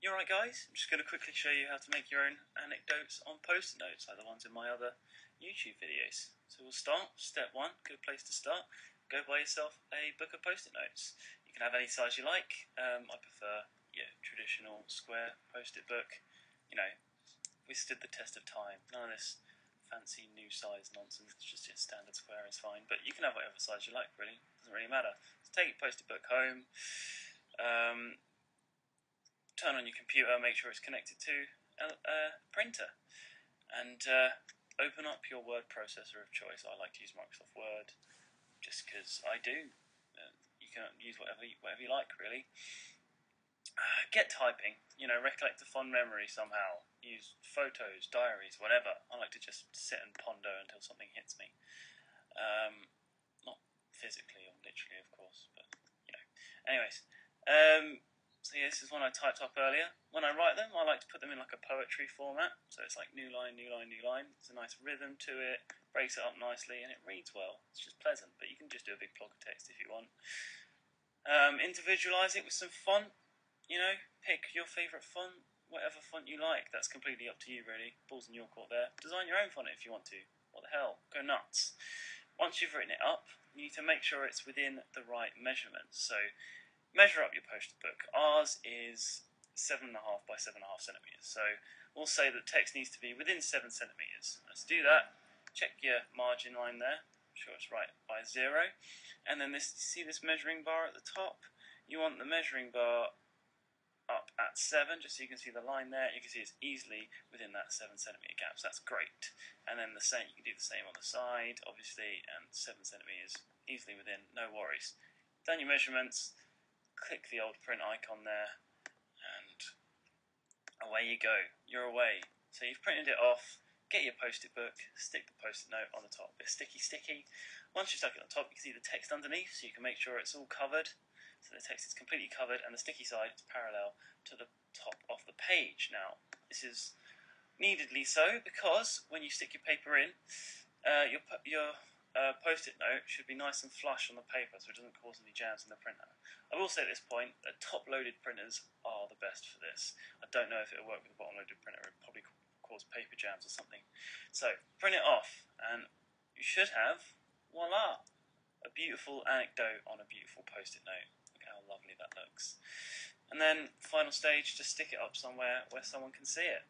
You alright guys? I'm just going to quickly show you how to make your own anecdotes on post-it notes like the ones in my other YouTube videos. So we'll start, step one, good place to start, go buy yourself a book of post-it notes. You can have any size you like. I prefer traditional square post-it book. Withstood the test of time. None of this fancy new size nonsense, it's just standard square is fine. But you can have whatever size you like really, doesn't really matter. So take your post-it book home. Turn on your computer, make sure it's connected to a printer, and open up your word processor of choice. I like to use Microsoft Word just because I do. You can use whatever you like, really. Get typing. Recollect a fond memory somehow. Use photos, diaries, whatever. I like to just sit and ponder until something hits me. Not physically or literally, of course, but Anyways. So yeah, this is one I typed up earlier. When I write them, I like to put them in like a poetry format. So it's like new line, new line, new line. There's a nice rhythm to it, breaks it up nicely, and it reads well. It's just pleasant, but you can just do a big block of text if you want. Individualize it with some font. Pick your favourite font, whatever font you like. That's completely up to you, really. Ball's in your court there. Design your own font if you want to. What the hell? Go nuts. Once you've written it up, you need to make sure it's within the right measurements. So measure up your post-it book. Ours is 7.5 by 7.5 centimetres. So we'll say that text needs to be within 7 centimetres. Let's do that. Check your margin line there. I'm sure it's right by 0. And then see this measuring bar at the top? You want the measuring bar up at 7, just so you can see the line there. You can see it's easily within that 7 centimetre gap, so that's great. And then the same, you can do the same on the side, obviously, and 7 centimetres easily within, no worries. Done your measurements. Click the old print icon there, and away you go. You're away. So you've printed it off. Get your post-it book, stick the post-it note on the top. It's sticky. Once you've stuck it on top, you can see the text underneath, so you can make sure it's all covered. So the text is completely covered, and the sticky side is parallel to the top of the page. Now, this is neededly so because when you stick your paper in, your post-it note should be nice and flush on the paper so it doesn't cause any jams in the printer. I will say at this point that top-loaded printers are the best for this. I don't know if it will work with a bottom-loaded printer. It would probably cause paper jams or something. So print it off, and you should have, voila, a beautiful anecdote on a beautiful post-it note. Look how lovely that looks. And then final stage, just stick it up somewhere where someone can see it.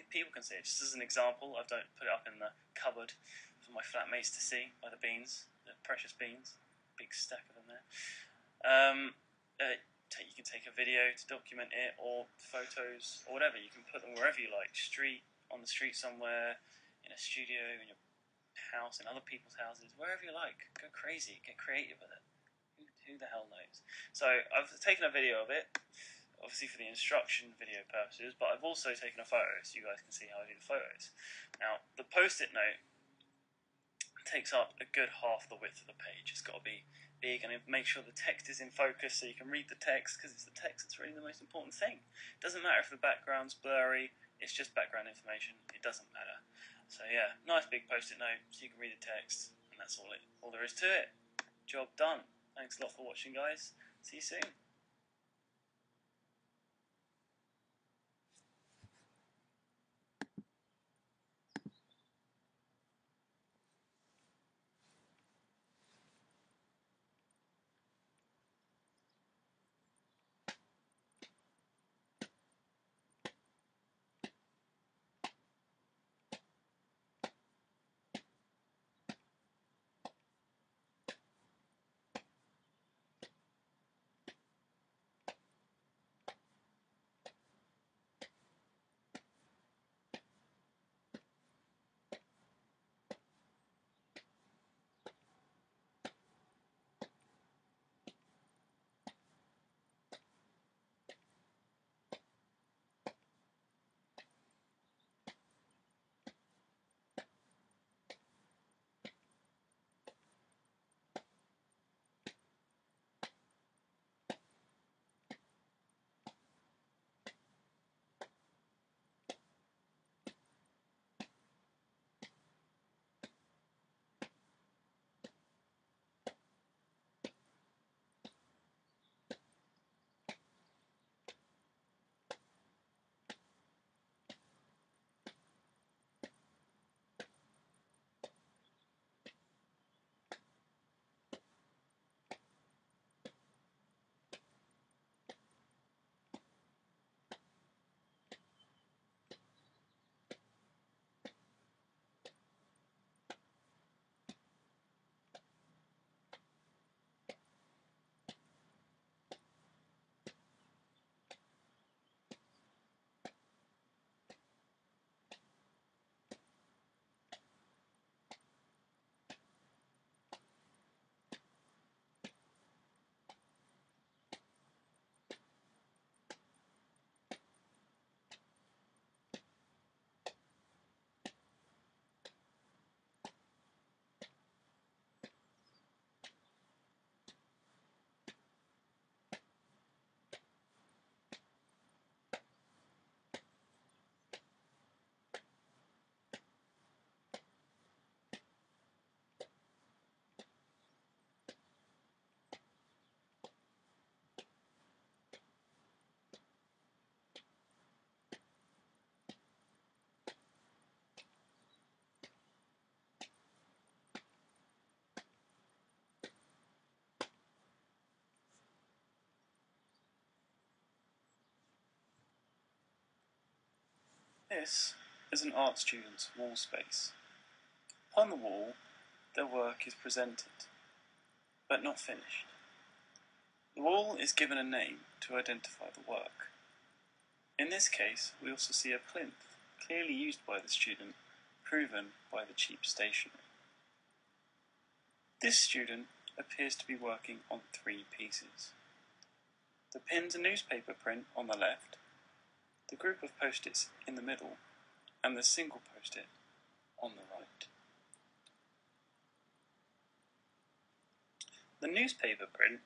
People can see it. Just as an example, I don't put it up in the cupboard for my flatmates to see by the beans, the precious beans, big stack of them there. You can take a video to document it, or photos, or whatever. You can put them wherever you like. On the street somewhere, in a studio, in your house, in other people's houses, wherever you like. Go crazy, get creative with it. Who the hell knows? So I've taken a video of it, obviously for the instruction video purposes, but I've also taken a photo so you guys can see how I do the photos. Now, the post-it note takes up a good half the width of the page. It's got to be big, and make sure the text is in focus so you can read the text, because it's the text that's really the most important thing. It doesn't matter if the background's blurry, it's just background information, it doesn't matter. So yeah, nice big post-it note so you can read the text, and that's all there is to it. Job done. Thanks a lot for watching, guys. See you soon. This is an art student's wall space. Upon the wall, their work is presented, but not finished. The wall is given a name to identify the work. In this case, we also see a plinth, clearly used by the student, proven by the cheap stationery. This student appears to be working on 3 pieces. The pinned newspaper print on the left, the group of post-its in the middle, and the single post-it on the right. The newspaper print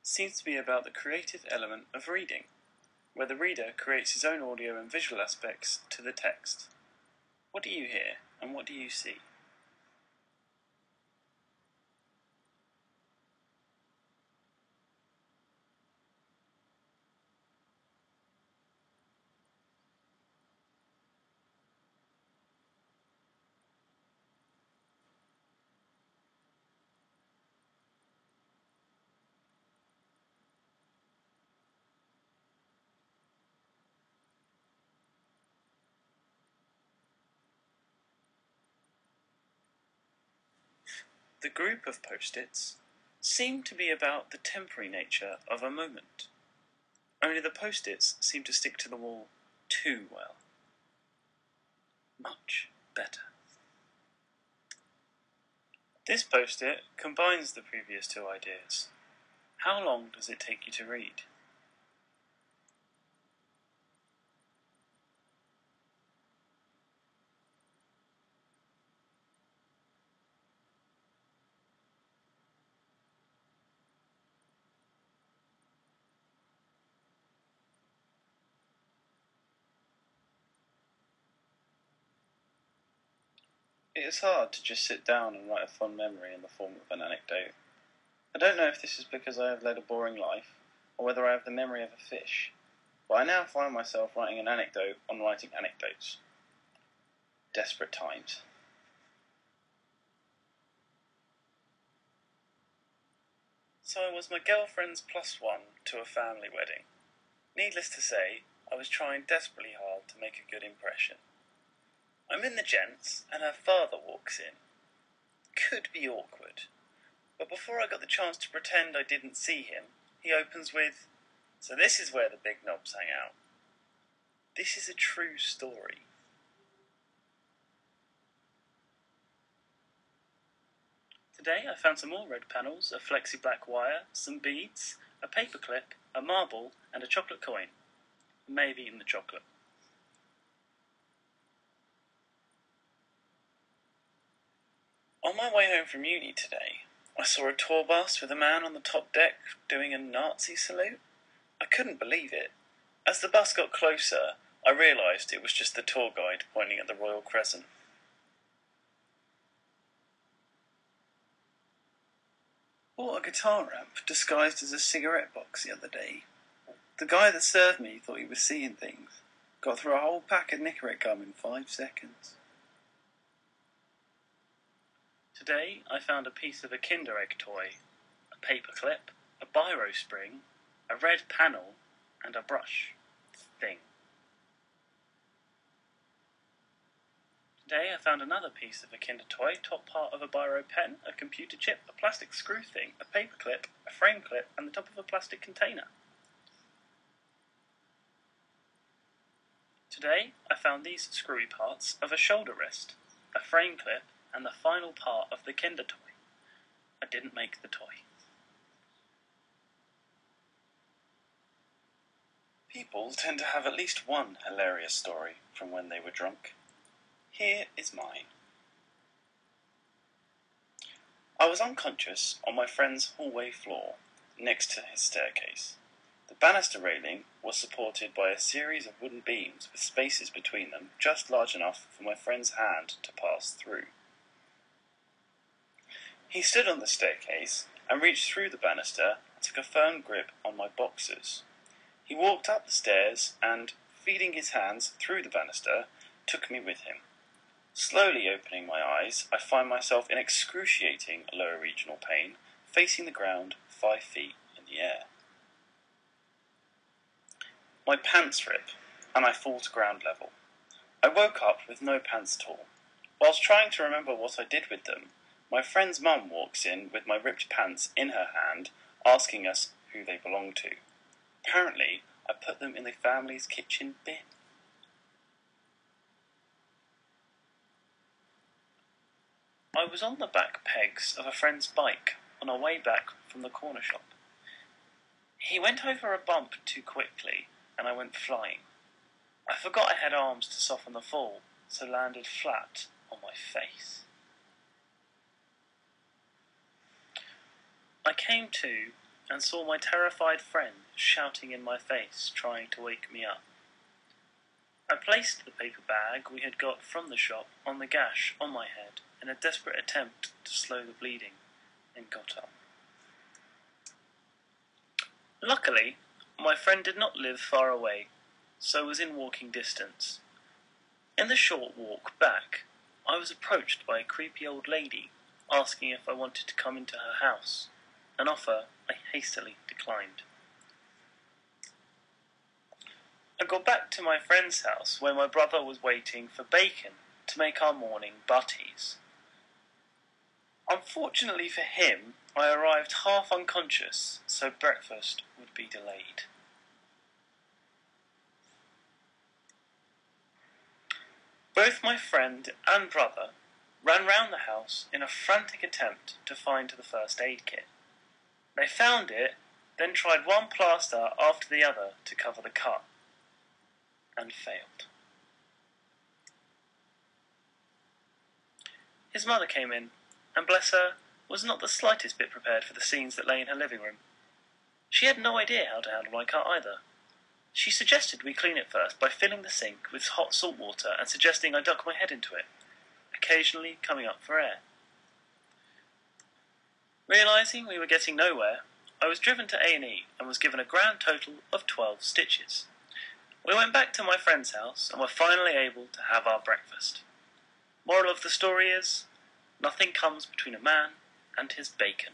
seems to be about the creative element of reading, where the reader creates his own audio and visual aspects to the text. What do you hear, and what do you see? The group of post-its seem to be about the temporary nature of a moment. Only the post-its seem to stick to the wall too well. Much better. This post-it combines the previous 2 ideas. How long does it take you to read? It is hard to just sit down and write a fond memory in the form of an anecdote. I don't know if this is because I have led a boring life, or whether I have the memory of a fish, but I now find myself writing an anecdote on writing anecdotes. Desperate times. So I was my girlfriend's +1 to a family wedding. Needless to say, I was trying desperately hard to make a good impression. I'm in the gents, and her father walks in. Could be awkward. But before I got the chance to pretend I didn't see him, he opens with, "So this is where the big knobs hang out." This is a true story. Today I found some more red panels, a flexi black wire, some beads, a paperclip, a marble, and a chocolate coin. Maybe in the chocolate. On my way home from uni today, I saw a tour bus with a man on the top deck doing a Nazi salute. I couldn't believe it. As the bus got closer, I realised it was just the tour guide pointing at the Royal Crescent. Bought a guitar amp disguised as a cigarette box the other day. The guy that served me thought he was seeing things. Got through a whole pack of Nicorette gum in 5 seconds. Today I found a piece of a Kinder Egg toy, a paperclip, a biro spring, a red panel, and a brush thing. Today I found another piece of a Kinder toy, top part of a biro pen, a computer chip, a plastic screw thing, a paperclip, a frame clip, and the top of a plastic container. Today I found these screwy parts of a shoulder rest, a frame clip, and the final part of the Kinder toy. I didn't make the toy. People tend to have at least one hilarious story from when they were drunk. Here is mine. I was unconscious on my friend's hallway floor, next to his staircase. The banister railing was supported by a series of wooden beams with spaces between them just large enough for my friend's hand to pass through. He stood on the staircase and reached through the banister and took a firm grip on my boxers. He walked up the stairs and, feeding his hands through the banister, took me with him. Slowly opening my eyes, I find myself in excruciating lower regional pain, facing the ground 5 feet in the air. My pants rip, and I fall to ground level. I woke up with no pants at all. Whilst trying to remember what I did with them, my friend's mum walks in with my ripped pants in her hand, asking us who they belong to. Apparently, I put them in the family's kitchen bin. I was on the back pegs of a friend's bike on our way back from the corner shop. He went over a bump too quickly, and I went flying. I forgot I had arms to soften the fall, so landed flat on my face. I came to and saw my terrified friend shouting in my face, trying to wake me up. I placed the paper bag we had got from the shop on the gash on my head in a desperate attempt to slow the bleeding, and got up. Luckily, my friend did not live far away, so was in walking distance. In the short walk back, I was approached by a creepy old lady, asking if I wanted to come into her house, an offer I hastily declined. I got back to my friend's house where my brother was waiting for bacon to make our morning butties. Unfortunately for him, I arrived half unconscious, so breakfast would be delayed. Both my friend and brother ran round the house in a frantic attempt to find the first aid kit. They found it, then tried one plaster after the other to cover the cut, and failed. His mother came in, and bless her, was not the slightest bit prepared for the scenes that lay in her living room. She had no idea how to handle my cut either. She suggested we clean it first by filling the sink with hot salt water and suggesting I duck my head into it, occasionally coming up for air. Realising we were getting nowhere, I was driven to A&E and was given a grand total of 12 stitches. We went back to my friend's house and were finally able to have our breakfast. Moral of the story is, nothing comes between a man and his bacon.